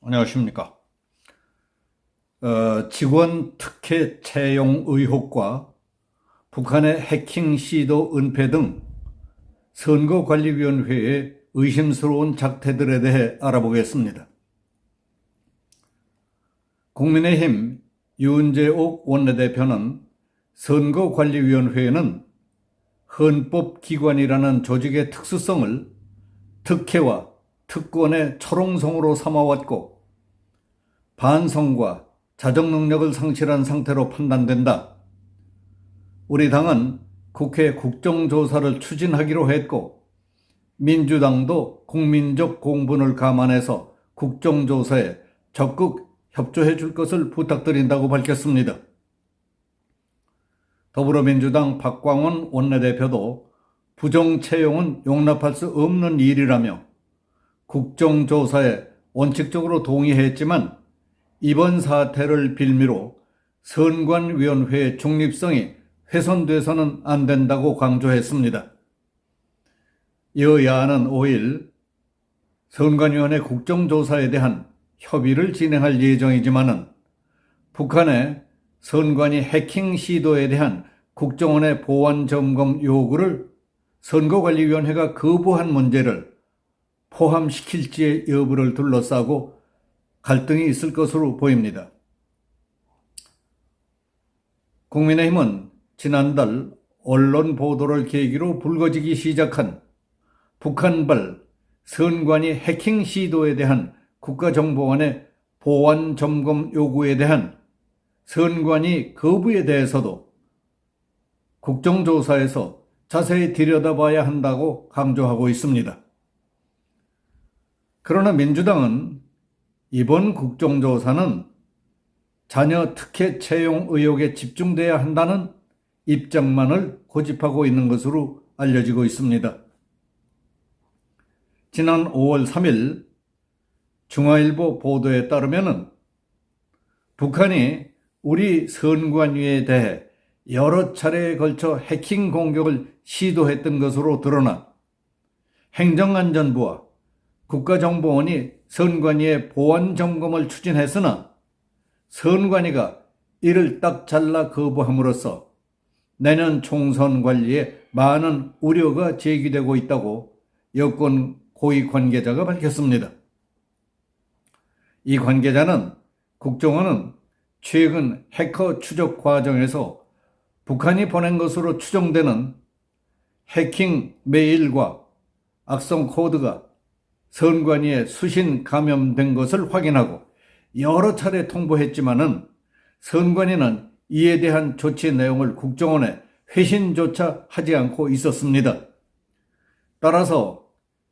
안녕하십니까. 직원 특혜 채용 의혹과 북한의 해킹 시도 은폐 등 선거관리위원회의 의심스러운 작태들에 대해 알아보겠습니다. 국민의힘 윤재옥 원내대표는 선거관리위원회는 헌법기관이라는 조직의 특수성을 특혜와 특권의 초롱성으로 삼아왔고 반성과 자정 능력을 상실한 상태로 판단된다. 우리 당은 국회 국정조사를 추진하기로 했고 민주당도 국민적 공분을 감안해서 국정조사에 적극 협조해 줄 것을 부탁드린다고 밝혔습니다. 더불어민주당 박광원 원내대표도 부정 채용은 용납할 수 없는 일이라며 국정조사에 원칙적으로 동의했지만 이번 사태를 빌미로 선관위원회의 중립성이 훼손돼서는 안 된다고 강조했습니다. 여야는 5일 선관위원회 국정조사에 대한 협의를 진행할 예정이지만은 북한의 선관위 해킹 시도에 대한 국정원의 보완 점검 요구를 선거관리위원회가 거부한 문제를 포함시킬지의 여부를 둘러싸고 갈등이 있을 것으로 보입니다. 국민의힘은 지난달 언론 보도를 계기로 불거지기 시작한 북한발 선관위 해킹 시도에 대한 국가정보원의 보완 점검 요구에 대한 선관위 거부에 대해서도 국정조사에서 자세히 들여다봐야 한다고 강조하고 있습니다. 그러나 민주당은 이번 국정조사는 자녀 특혜 채용 의혹에 집중돼야 한다는 입장만을 고집하고 있는 것으로 알려지고 있습니다. 지난 5월 3일 중앙일보 보도에 따르면 북한이 우리 선관위에 대해 여러 차례에 걸쳐 해킹 공격을 시도했던 것으로 드러나 행정안전부와 국가정보원이 선관위의 보완 점검을 추진했으나 선관위가 이를 딱 잘라 거부함으로써 내년 총선 관리에 많은 우려가 제기되고 있다고 여권 고위 관계자가 밝혔습니다. 이 관계자는 국정원은 최근 해커 추적 과정에서 북한이 보낸 것으로 추정되는 해킹 메일과 악성 코드가 선관위에 수신 감염된 것을 확인하고 여러 차례 통보했지만은 선관위는 이에 대한 조치 내용을 국정원에 회신조차 하지 않고 있었습니다. 따라서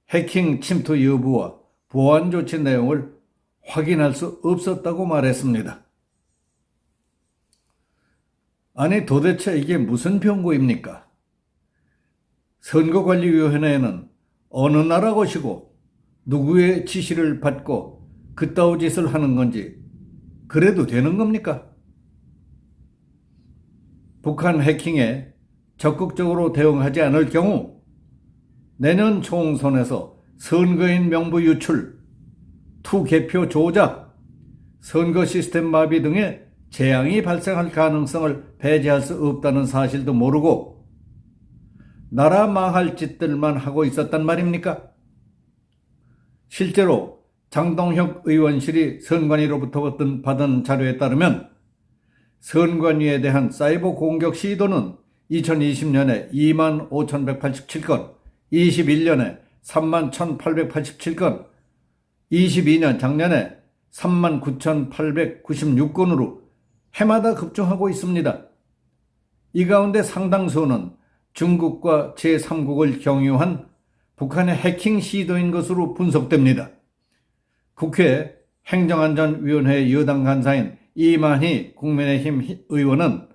해킹 침투 여부와 보안 조치 내용을 확인할 수 없었다고 말했습니다. 아니 도대체 이게 무슨 병고입니까? 선거관리위원회는 어느 나라 것이고 누구의 지시를 받고 그따위 짓을 하는 건지 그래도 되는 겁니까? 북한 해킹에 적극적으로 대응하지 않을 경우 내년 총선에서 선거인 명부 유출, 투개표 조작, 선거 시스템 마비 등의 재앙이 발생할 가능성을 배제할 수 없다는 사실도 모르고 나라 망할 짓들만 하고 있었단 말입니까? 실제로 장동혁 의원실이 선관위로부터 받은 자료에 따르면 선관위에 대한 사이버 공격 시도는 2020년에 25,187건, 21년에 31,887건, 22년 작년에 39,896건으로 해마다 급증하고 있습니다. 이 가운데 상당수는 중국과 제3국을 경유한 북한의 해킹 시도인 것으로 분석됩니다. 국회 행정안전위원회 여당 간사인 이만희 국민의힘 의원은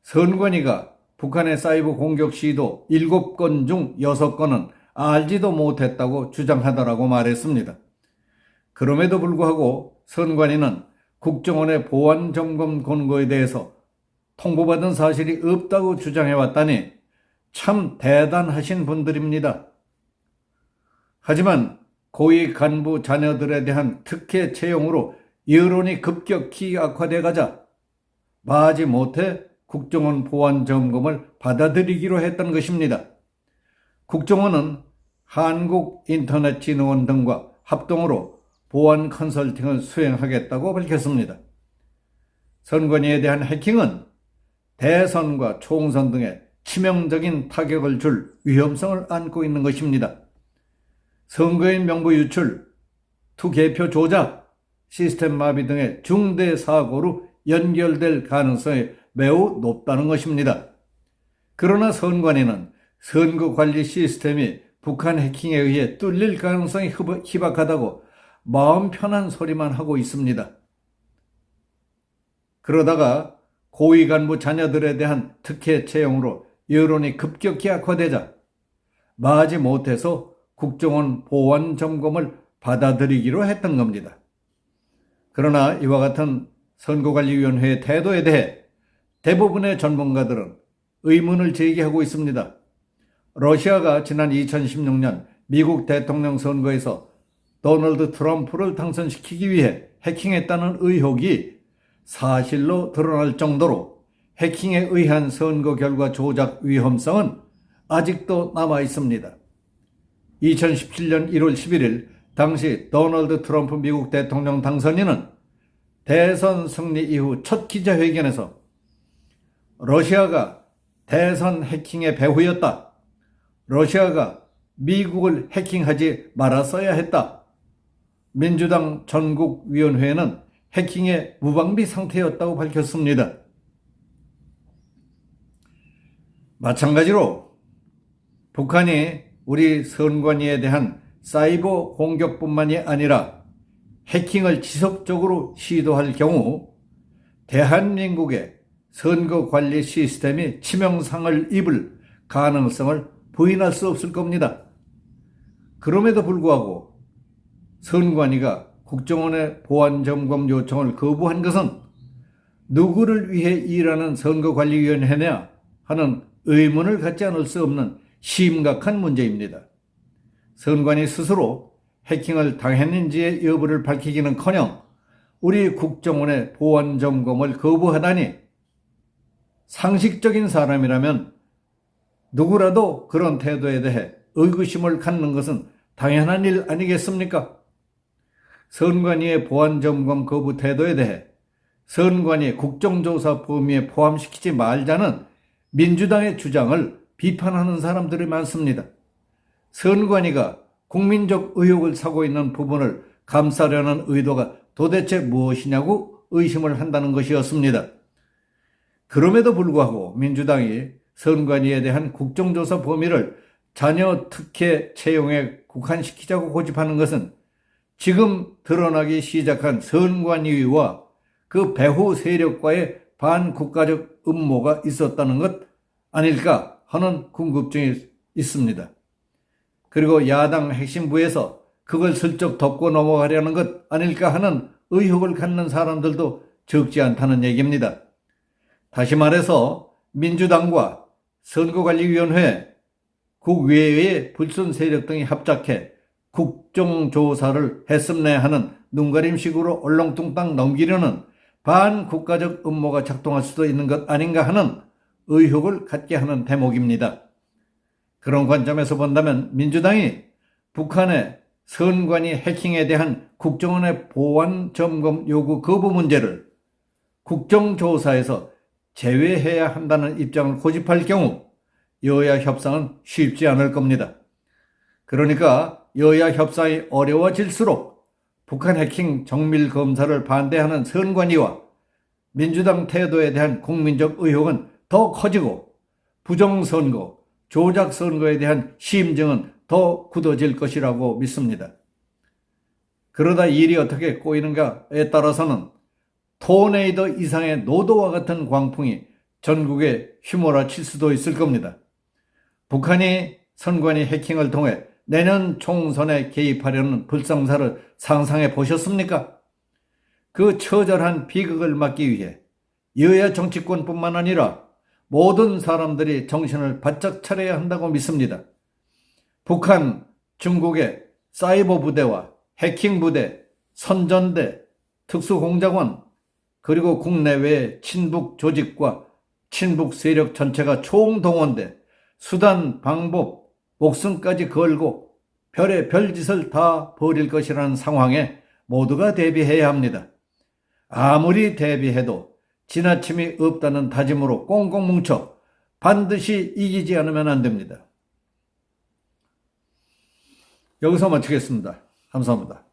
선관위가 북한의 사이버 공격 시도 7건 중 6건은 알지도 못했다고 주장하더라고 말했습니다. 그럼에도 불구하고 선관위는 국정원의 보완 점검 권고에 대해서 통보받은 사실이 없다고 주장해왔다니 참 대단하신 분들입니다. 하지만 고위 간부 자녀들에 대한 특혜 채용으로 여론이 급격히 악화돼 가자 마지못해 국정원 보안 점검을 받아들이기로 했던 것입니다. 국정원은 한국인터넷진흥원 등과 합동으로 보안 컨설팅을 수행하겠다고 밝혔습니다. 선관위에 대한 해킹은 대선과 총선 등에 치명적인 타격을 줄 위험성을 안고 있는 것입니다. 선거인 명부 유출, 투개표 조작, 시스템 마비 등의 중대 사고로 연결될 가능성이 매우 높다는 것입니다. 그러나 선관위는 선거관리 시스템이 북한 해킹에 의해 뚫릴 가능성이 희박하다고 마음 편한 소리만 하고 있습니다. 그러다가 고위 간부 자녀들에 대한 특혜 채용으로 여론이 급격히 악화되자 마지못해서 국정원 보안 점검을 받아들이기로 했던 겁니다. 그러나 이와 같은 선거관리위원회의 태도에 대해 대부분의 전문가들은 의문을 제기하고 있습니다. 러시아가 지난 2016년 미국 대통령 선거에서 도널드 트럼프를 당선시키기 위해 해킹했다는 의혹이 사실로 드러날 정도로 해킹에 의한 선거 결과 조작 위험성은 아직도 남아 있습니다. 2017년 1월 11일 당시 도널드 트럼프 미국 대통령 당선인은 대선 승리 이후 첫 기자회견에서 러시아가 대선 해킹의 배후였다. 러시아가 미국을 해킹하지 말았어야 했다. 민주당 전국위원회는 해킹의 무방비 상태였다고 밝혔습니다. 마찬가지로 북한이 우리 선관위에 대한 사이버 공격뿐만이 아니라 해킹을 지속적으로 시도할 경우 대한민국의 선거관리 시스템이 치명상을 입을 가능성을 부인할 수 없을 겁니다. 그럼에도 불구하고 선관위가 국정원의 보안점검 요청을 거부한 것은 누구를 위해 일하는 선거관리위원회냐 하는 의문을 갖지 않을 수 없는 심각한 문제입니다. 선관위 스스로 해킹을 당했는지의 여부를 밝히기는커녕 우리 국정원의 보안점검을 거부하다니 상식적인 사람이라면 누구라도 그런 태도에 대해 의구심을 갖는 것은 당연한 일 아니겠습니까? 선관위의 보안점검 거부 태도에 대해 선관위 국정조사 범위에 포함시키지 말자는 민주당의 주장을 비판하는 사람들이 많습니다. 선관위가 국민적 의혹을 사고 있는 부분을 감싸려는 의도가 도대체 무엇이냐고 의심을 한다는 것이었습니다. 그럼에도 불구하고 민주당이 선관위에 대한 국정조사 범위를 자녀 특혜 채용에 국한시키자고 고집하는 것은 지금 드러나기 시작한 선관위와 그 배후 세력과의 반국가적 음모가 있었다는 것 아닐까 하는 궁금증이 있습니다. 그리고 야당 핵심부에서 그걸 슬쩍 덮고 넘어가려는 것 아닐까 하는 의혹을 갖는 사람들도 적지 않다는 얘기입니다. 다시 말해서 민주당과 선거관리위원회, 국외의 불순 세력 등이 합작해 국정조사를 했음내 하는 눈가림식으로 얼렁뚱땅 넘기려는 반국가적 음모가 작동할 수도 있는 것 아닌가 하는 의혹을 갖게 하는 대목입니다. 그런 관점에서 본다면 민주당이 북한의 선관위 해킹에 대한 국정원의 보안 점검 요구 거부 문제를 국정조사에서 제외해야 한다는 입장을 고집할 경우 여야 협상은 쉽지 않을 겁니다. 그러니까 여야 협상이 어려워질수록 북한 해킹 정밀 검사를 반대하는 선관위와 민주당 태도에 대한 국민적 의혹은 더 커지고 부정선거, 조작선거에 대한 심증은 더 굳어질 것이라고 믿습니다. 그러다 일이 어떻게 꼬이는가에 따라서는 토네이도 이상의 노도와 같은 광풍이 전국에 휘몰아칠 수도 있을 겁니다. 북한이 선관위 해킹을 통해 내년 총선에 개입하려는 불상사를 상상해 보셨습니까? 그 처절한 비극을 막기 위해 여야 정치권뿐만 아니라 모든 사람들이 정신을 바짝 차려야 한다고 믿습니다. 북한, 중국의 사이버 부대와 해킹 부대, 선전대, 특수공작원, 그리고 국내외 친북 조직과 친북 세력 전체가 총동원돼 수단, 방법, 목숨까지 걸고 별의 별짓을 다 벌일 것이라는 상황에 모두가 대비해야 합니다. 아무리 대비해도 지나침이 없다는 다짐으로 꽁꽁 뭉쳐 반드시 이기지 않으면 안 됩니다. 여기서 마치겠습니다. 감사합니다.